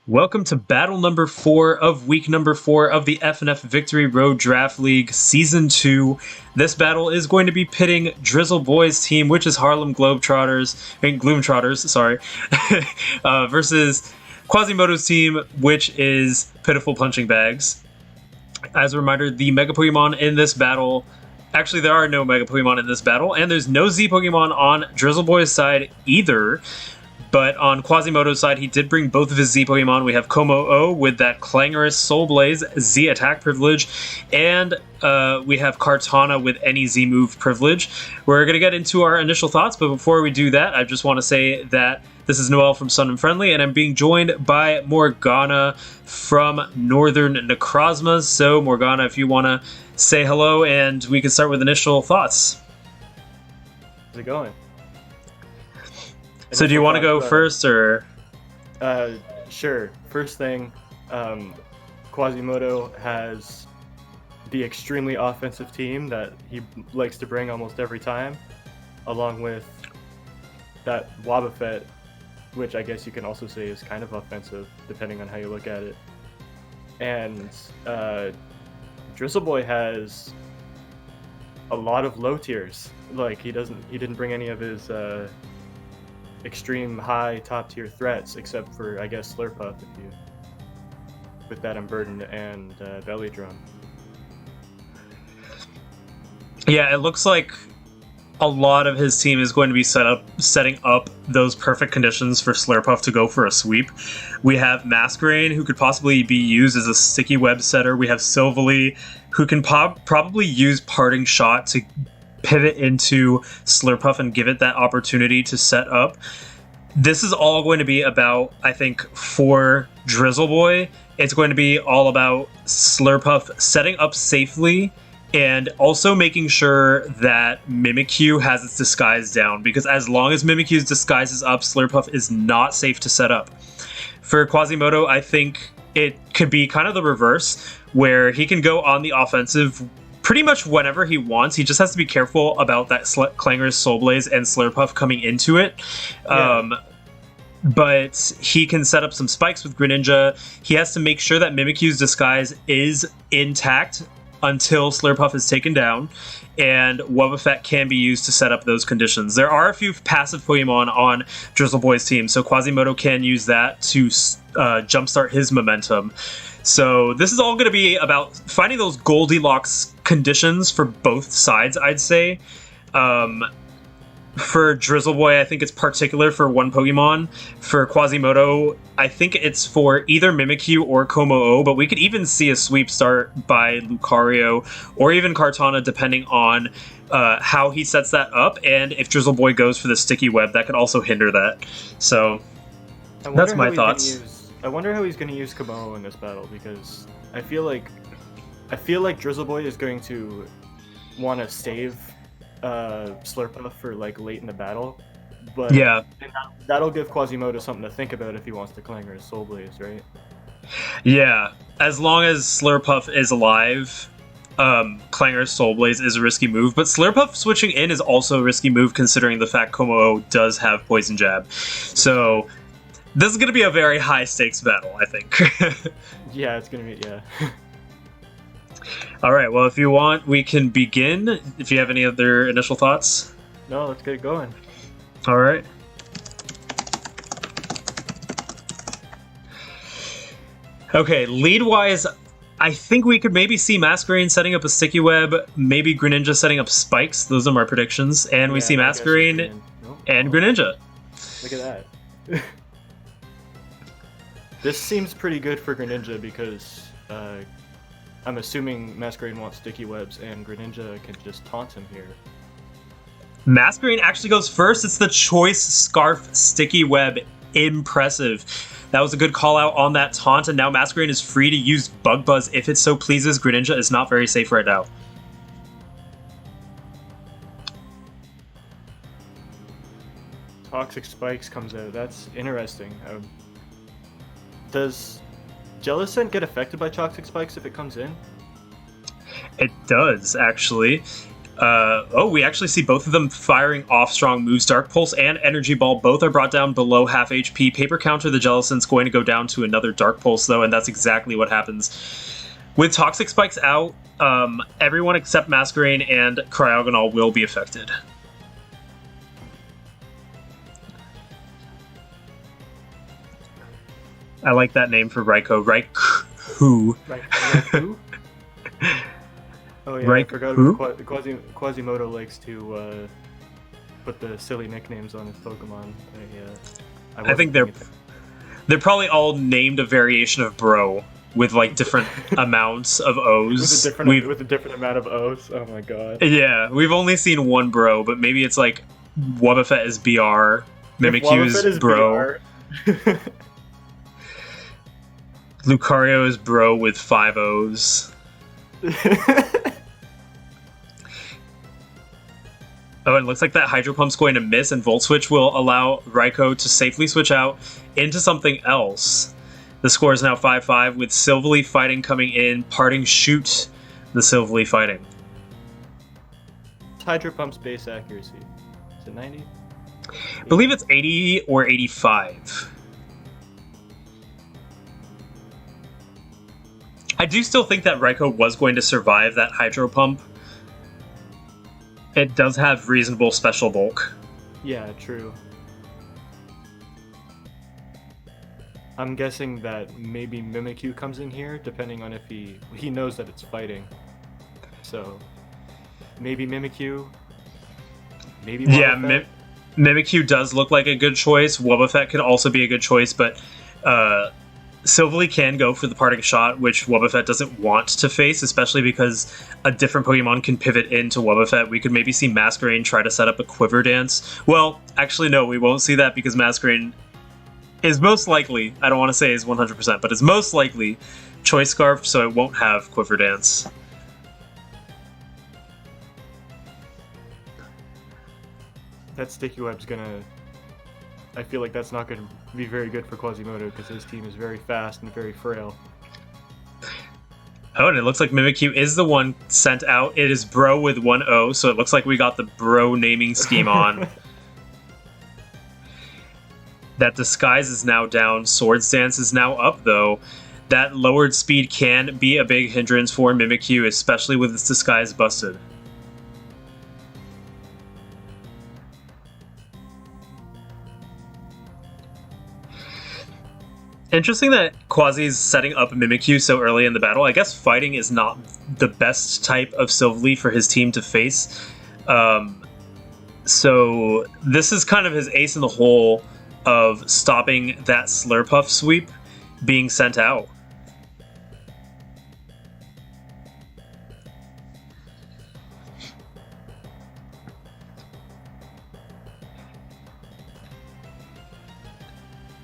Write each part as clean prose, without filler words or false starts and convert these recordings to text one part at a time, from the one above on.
Welcome to battle number 4 of week number 4 of the FnF Victory Road Draft League Season 2. This battle is going to be pitting Drizzle Boy's team, which is Harlem Gloomtrotters, versus Quasimodo's team, which is Pitiful Punching Bags. As a reminder, the Mega Pokemon in this battle... Actually, there are no Mega Pokemon in this battle, and there's no Z Pokemon on Drizzle Boy's side either. But on Quasimodo's side, he did bring both of his Z Pokemon. We have kommo-o with that clangorous Soul Blaze Z attack privilege, and we have Kartana with any Z move privilege. We're going to get into our initial thoughts, but before we do that, I just want to say that this is Noel from Sun and Friendly, and I'm being joined by Morgana from Northern Necrozmas. So, Morgana, if you want to say hello, and we can start with initial thoughts. How's it going? So do you want to go first, or? Sure. First thing, Quasimodo has the extremely offensive team that he likes to bring almost every time, along with that Wobbuffet, which I guess you can also say is kind of offensive, depending on how you look at it. And Drizzle Boy has a lot of low tiers. Like he didn't bring any of his extreme high top tier threats, except for I guess Slurpuff, if you with that Unburdened and Belly Drum. Yeah, it looks like a lot of his team is going to be setting up those perfect conditions for Slurpuff to go for a sweep. We have Masquerain, who could possibly be used as a sticky web setter. We have Silvally, who can probably use Parting Shot to pivot into Slurpuff and give it that opportunity to set up. This is all going to be about, I think, for Drizzle Boy, it's going to be all about Slurpuff setting up safely and also making sure that Mimikyu has its disguise down, because as long as Mimikyu's disguise is up, Slurpuff is not safe to set up. For Quasimodo, I think it could be kind of the reverse, where he can go on the offensive pretty much whenever he wants. He just has to be careful about that clangorous Soul Blaze and Slurpuff coming into it. Yeah. But he can set up some spikes with Greninja. He has to make sure that Mimikyu's disguise is intact until Slurpuff is taken down, and Wobbuffet can be used to set up those conditions. There are a few passive Pokemon on Drizzle Boy's team, so Quasimodo can use that to jumpstart his momentum. So this is all going to be about finding those Goldilocks conditions for both sides, I'd say. For Drizzle Boy, I think it's particular for one Pokemon. For Quasimodo, I think it's for either Mimikyu or kommo-o, but we could even see a sweep start by Lucario or even Kartana, depending on how he sets that up, and if Drizzle Boy goes for the sticky web, that could also hinder that. So that's my thoughts. I wonder how he's going to use kommo-o in this battle, because I feel like Drizzle Boy is going to want to save Slurpuff for like late in the battle, but yeah, that'll give Quasimodo something to think about if he wants to clanger his Soul Blaze, right? Yeah, as long as Slurpuff is alive, Clanger's Soul Blaze is a risky move, but Slurpuff switching in is also a risky move considering the fact kommo-o does have Poison Jab. So this is going to be a very high-stakes battle, I think. Yeah, it's going to be, yeah. All right, well, if you want, we can begin. If you have any other initial thoughts. No, let's get it going. All right. Okay, lead-wise, I think we could maybe see Masquerain setting up a sticky web, maybe Greninja setting up spikes. Those are my predictions. And we see Masquerain and Greninja. Look at that. This seems pretty good for Greninja because I'm assuming Masquerain wants sticky webs and Greninja can just taunt him here. Masquerain actually goes first. It's the Choice Scarf Sticky Web. Impressive. That was a good call out on that taunt, and now Masquerain is free to use Bug Buzz if it so pleases. Greninja is not very safe right now. Toxic Spikes comes out. That's interesting. Does Jellicent get affected by Toxic Spikes if it comes in? It does, actually. Oh, we actually see both of them firing off strong moves. Dark Pulse and Energy Ball both are brought down below half HP. Paper Counter, the Jellicent's going to go down to another Dark Pulse, though, and that's exactly what happens. With Toxic Spikes out, everyone except Masquerain and Cryogonal will be affected. I like that name for Raikou. Raikou. Raikou? Oh yeah, I forgot about Quasimodo likes to put the silly nicknames on his Pokemon. I think they're probably all named a variation of Bro with like different amounts of O's. With a different amount of O's. Oh my god. Yeah, we've only seen one Bro, but maybe it's like Wobbuffet is BR, Mimikyu is Bro. Lucario is Bro with 5 O's. Oh, and it looks like that Hydro Pump's going to miss, and Volt Switch will allow Raikou to safely switch out into something else. The score is now 5-5, with Silvally Fighting coming in, parting shoot the Silvally Fighting. Hydro Pump's base accuracy. Is it 90? I believe it's 80 or 85. I do still think that Raikou was going to survive that Hydro Pump. It does have reasonable special bulk. Yeah, true. I'm guessing that maybe Mimikyu comes in here, depending on if he knows that it's fighting. So, maybe Mimikyu, maybe Wobbuffet. Yeah, Mimikyu does look like a good choice. Wobbuffet could also be a good choice, but Silvally can go for the parting shot, which Wobbuffet doesn't want to face, especially because a different Pokemon can pivot into Wobbuffet. We could maybe see Masquerain try to set up a Quiver Dance. Well, actually, no, we won't see that because Masquerain is most likely, I don't want to say is 100%, but is most likely Choice Scarf, so it won't have Quiver Dance. That Sticky Web's gonna... I feel like that's not going to be very good for Quasimodo because his team is very fast and very frail. Oh, and it looks like Mimikyu is the one sent out. It is Bro with 1 O, so it looks like we got the Bro naming scheme on. That Disguise is now down. Swords Dance is now up, though. That lowered speed can be a big hindrance for Mimikyu, especially with its Disguise busted. Interesting that Quasi's setting up Mimikyu so early in the battle. I guess fighting is not the best type of Silvally for his team to face. So this is kind of his ace in the hole of stopping that Slurpuff sweep being sent out.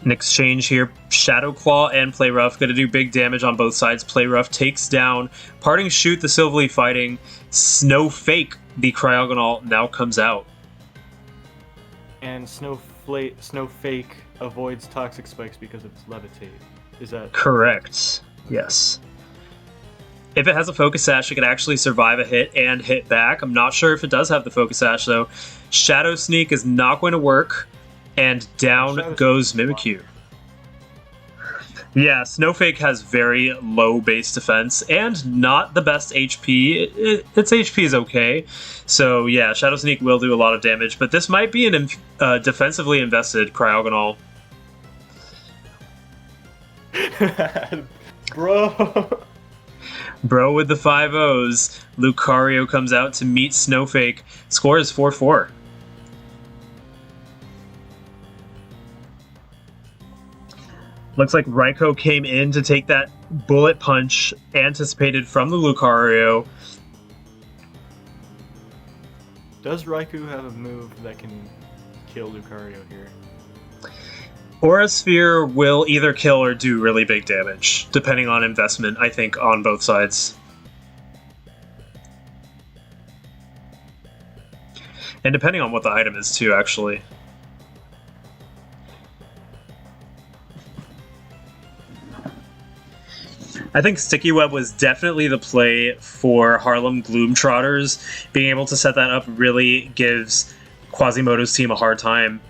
In exchange here, Shadow Claw and Play Rough going to do big damage on both sides. Play Rough takes down Parting Shoot, the Silvally Fighting. Snowfake, the Cryogonal, now comes out. And Snowfake avoids Toxic Spikes because of its Levitate. Is that correct? Yes. If it has a Focus Sash, it can actually survive a hit and hit back. I'm not sure if it does have the Focus Sash, though. Shadow Sneak is not going to work. And down goes Mimikyu. Yeah, Snowfake has very low base defense and not the best HP. Its HP is okay. So yeah, Shadow Sneak will do a lot of damage, but this might be an defensively invested Cryogonal. Bro with the 5 O's. Lucario comes out to meet Snowfake. Score is 4-4. Looks like Raikou came in to take that bullet punch anticipated from the Lucario. Does Raikou have a move that can kill Lucario here? Aura Sphere will either kill or do really big damage, depending on investment, I think, on both sides. And depending on what the item is, too, actually. I think Sticky Web was definitely the play for Harlem Gloomtrotters. Being able to set that up really gives Quasimodo's team a hard time.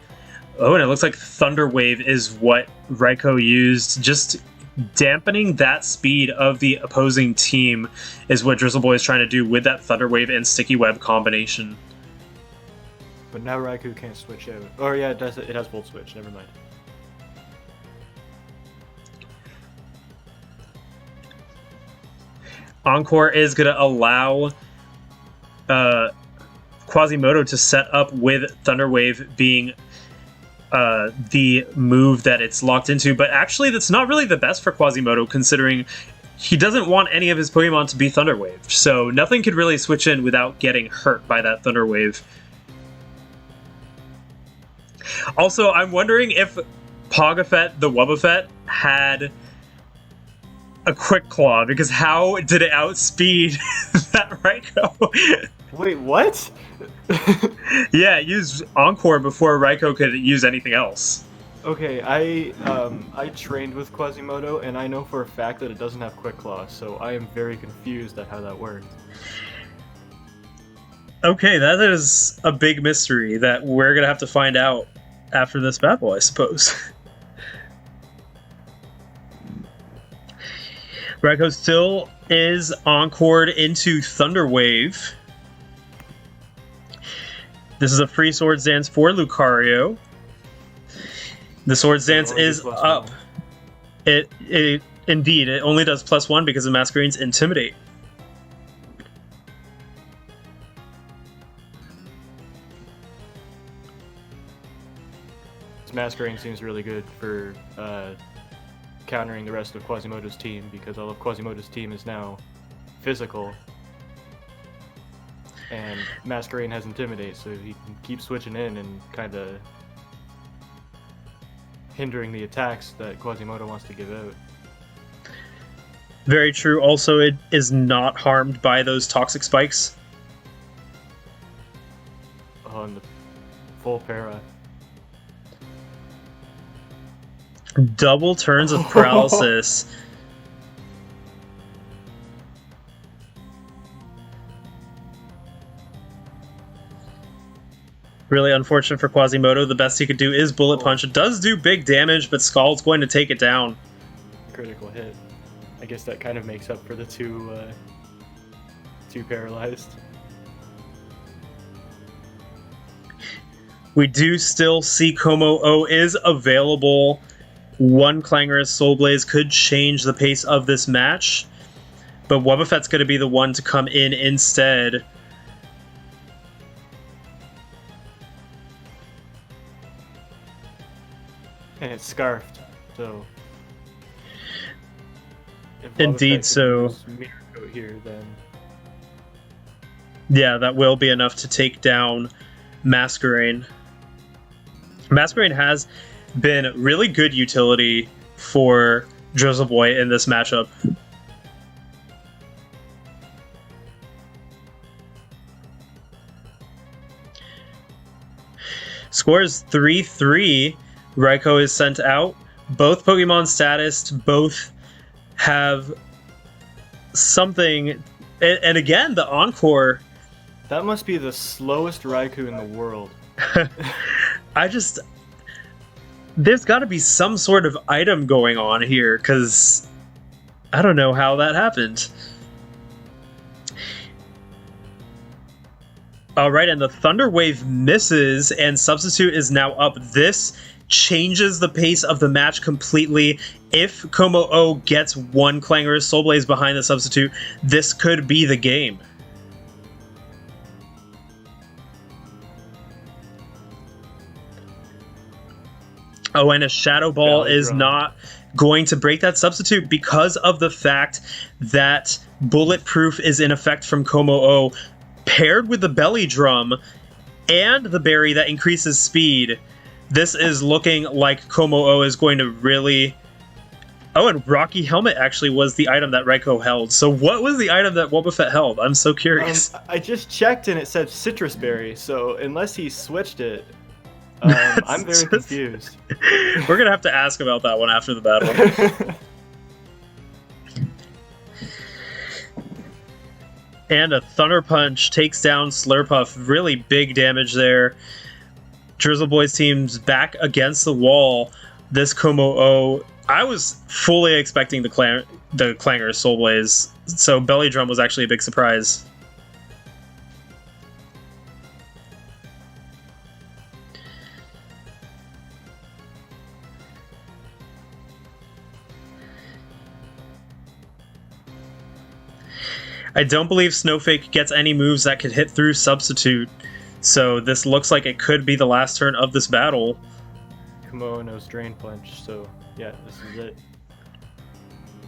Oh, and it looks like Thunder Wave is what Raikou used. Just dampening that speed of the opposing team is what Drizzle Boy is trying to do with that Thunder Wave and Sticky Web combination. But now Raikou can't switch out. Oh yeah, it does. It has Volt Switch. Never mind. Encore is going to allow Quasimodo to set up with Thunder Wave being the move that it's locked into, but actually that's not really the best for Quasimodo, considering he doesn't want any of his Pokemon to be Thunder Wave, so nothing could really switch in without getting hurt by that Thunder Wave. Also, I'm wondering if Pogafett, the Wobbuffet, had a Quick Claw, because how did it outspeed that Raikou? Wait, what? Yeah, it used Encore before Raikou could use anything else. Okay, I trained with Quasimodo, and I know for a fact that it doesn't have Quick Claw, so I am very confused at how that worked. Okay, that is a big mystery that we're gonna have to find out after this battle, I suppose. Raikou still is encored into Thunder Wave. This is a free Swords Dance for Lucario. The Swords Dance is up. It indeed, it only does +1 because of Masquerade's Intimidate. Masquerade seems really good for countering the rest of Quasimodo's team, because all of Quasimodo's team is now physical. And Masquerade has Intimidate, so he can keep switching in and kind of hindering the attacks that Quasimodo wants to give out. Very true. Also, it is not harmed by those toxic spikes. Oh, and the full para. Double turns of paralysis. Really unfortunate for Quasimodo. The best he could do is Bullet Punch. It does do big damage, but Scald's going to take it down. Critical hit. I guess that kind of makes up for the two paralyzed. We do still see kommo-o is available. One Clangorous Soul Blaze could change the pace of this match, but Wobbuffet's going to be the one to come in instead. And it's scarfed, so... Indeed so. Mirko here, then... Yeah, that will be enough to take down Masquerain. Masquerain has been really good utility for Drizzle Boy in this matchup. Score is 3-3. Raikou is sent out. Both Pokemon status, both have something. And again, the Encore. That must be the slowest Raikou in the world. There's got to be some sort of item going on here, because I don't know how that happened. Alright, and the Thunder Wave misses, and Substitute is now up. This changes the pace of the match completely. If kommo-o gets one Clangorous Soul Blaze behind the Substitute, this could be the game. Oh, and a Shadow Ball is not going to break that Substitute because of the fact that Bulletproof is in effect from kommo-o, paired with the Belly Drum and the Berry that increases speed. This is looking like kommo-o is going to really... Oh, and Rocky Helmet actually was the item that Raikou held. So what was the item that Wobbuffet held? I'm so curious. I just checked and it said Citrus Berry, so unless he switched it, I'm very confused. We're going to have to ask about that one after the battle. And a Thunder Punch takes down Slurpuff. Really big damage there. Drizzle Boy's team's back against the wall. This kommo-o, I was fully expecting the Clanger Soul Blaze, so Belly Drum was actually a big surprise. I don't believe Snowfake gets any moves that could hit through Substitute, so this looks like it could be the last turn of this battle. Kommo-o knows Drain Punch, so yeah, this is it.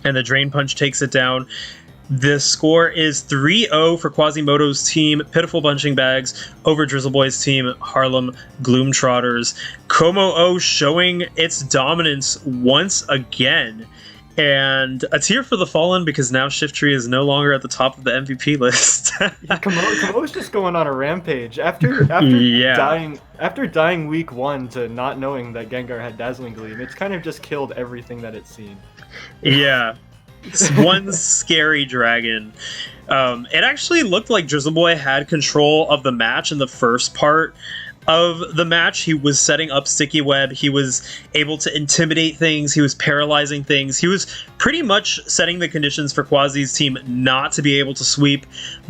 And the Drain Punch takes it down. The score is 3-0 for Quasimodo's team, Pitiful Punching Bags, over Drizzle Boy's team, Harlem Gloomtrotters. kommo-o showing its dominance once again. And a tear for the fallen, because now Shiftry is no longer at the top of the MVP list. Kommo-o's just going on a rampage. After dying week 1 to not knowing that Gengar had Dazzling Gleam, it's kind of just killed everything that it's seen. Yeah. One scary dragon. It actually looked like Drizzle Boy had control of the match in the first part of the match. He was setting up Sticky Web. He was able to intimidate things. He was paralyzing things. He was pretty much setting the conditions for Quasi's team not to be able to sweep.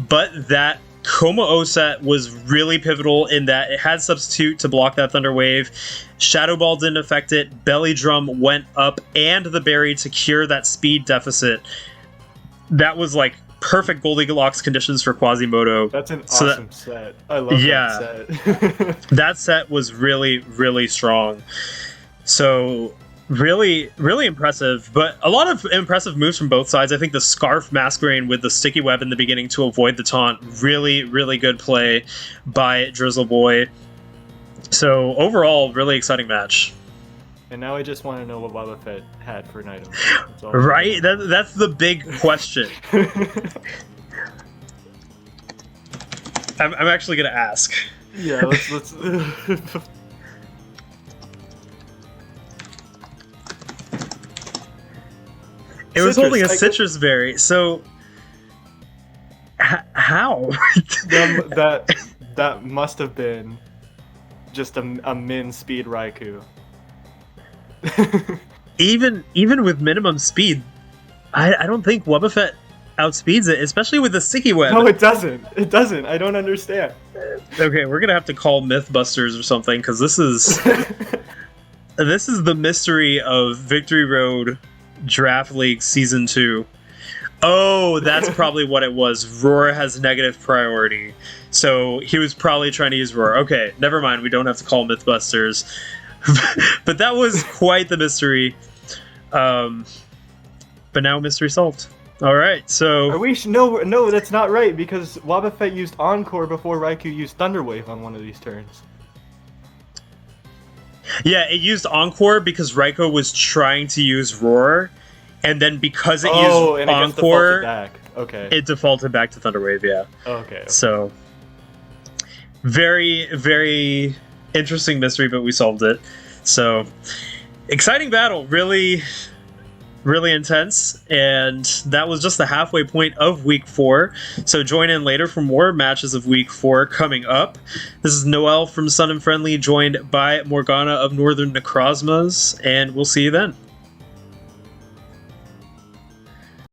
But that kommo-o set was really pivotal in that it had Substitute to block that Thunder Wave. Shadow Ball didn't affect it. Belly Drum went up, and the Berry to cure that speed deficit. That was like perfect Goldilocks conditions for Quasimodo. That's an awesome set. I love that set. That set was really, really strong. So really, really impressive. But a lot of impressive moves from both sides. I think the Scarf Masquerain with the Sticky Web in the beginning to avoid the taunt. Really, really good play by Drizzle Boy. So overall, really exciting match. And now I just want to know what Wobbuffet had for an item. Right? That's the big question. I'm actually going to ask. Yeah, let's It was holding a citrus berry, so how? that must have been just a min speed Raikou. even with minimum speed, I don't think Wobbuffet outspeeds it, especially with the Sticky Web. No, it doesn't. It doesn't. I don't understand. Okay, we're gonna have to call Mythbusters or something, because this is this is the mystery of Victory Road Draft League Season 2. Oh, that's probably what it was. Roar has negative priority, so he was probably trying to use Roar. Okay, never mind. We don't have to call Mythbusters. But that was quite the mystery. But now mystery solved. All right, so no, that's not right, because Wobbuffet used Encore before Raikou used Thunder Wave on one of these turns. Yeah, it used Encore because Raikou was trying to use Roar, and then because it used Encore, it defaulted back to Thunder Wave. Yeah. Okay. So very, very interesting mystery, but we solved it. So exciting battle, really, really intense, and that was just the halfway point of Week 4. So join in later for more matches of Week 4 coming up. This is Noel from Sun and Friendly, joined by Morgana of Northern Necrozmas, and we'll see you then.